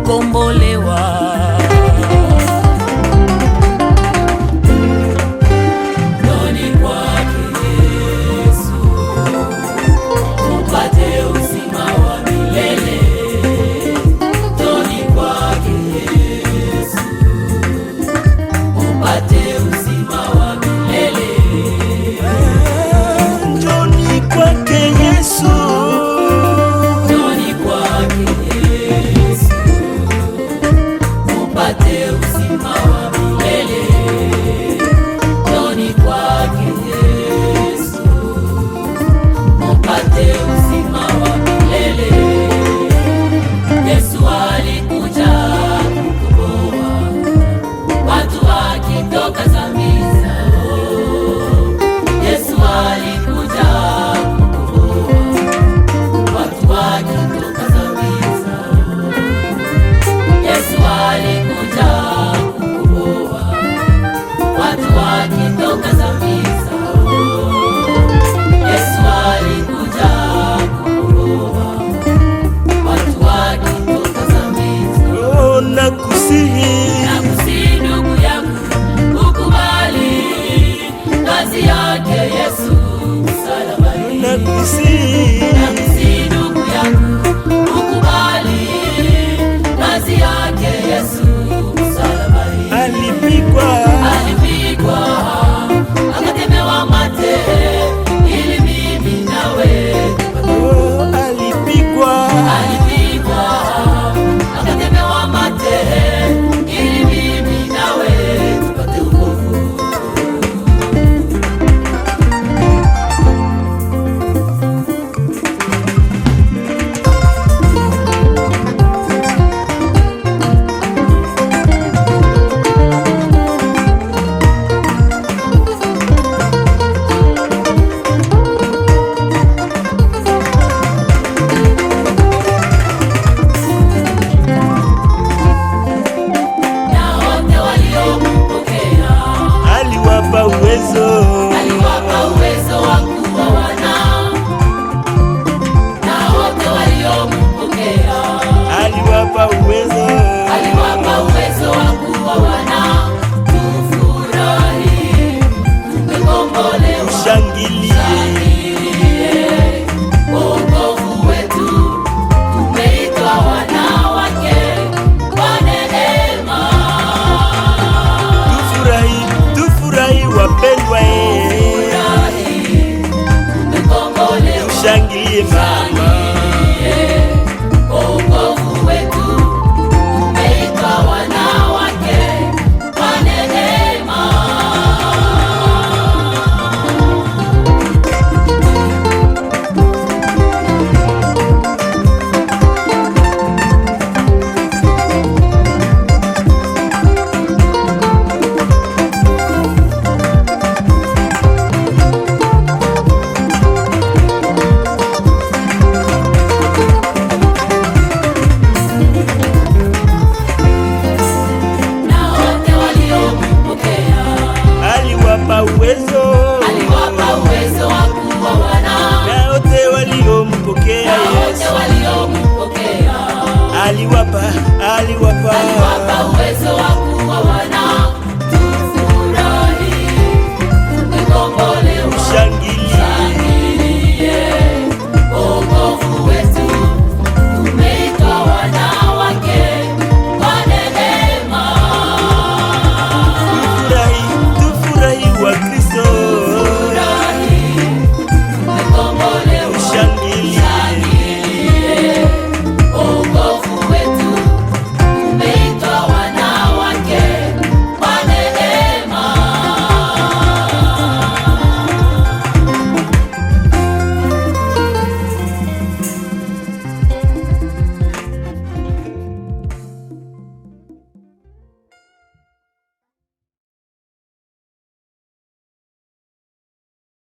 kukombolewa. Nakusihi ndugu yangu, ukubali kazi yake Yesu msalabani. Nakusihi ndugu yangu, ukubali kazi yake Yesu msalabani. Alipigwa akatemewa mate ili mimi nawe alipigwa akatemewa mate ili mimi nawe tupate wokovu. Aliwapa uwezo wa kuwa wana, na wote waliompokea. Aliwapa uwezo wa kuwa wana. Tufurahi, tumekombolewa. Shangilie wokovu wetu, tumeitwa wana wake wa neema. Tufurahi wapendwa, tushangilie mama, wokovu wetu, tumeitwa wana wake wa neema. Aliwapa uwezo wa kuwa wana, na wote waliompokea. Aliwapa uwezo wa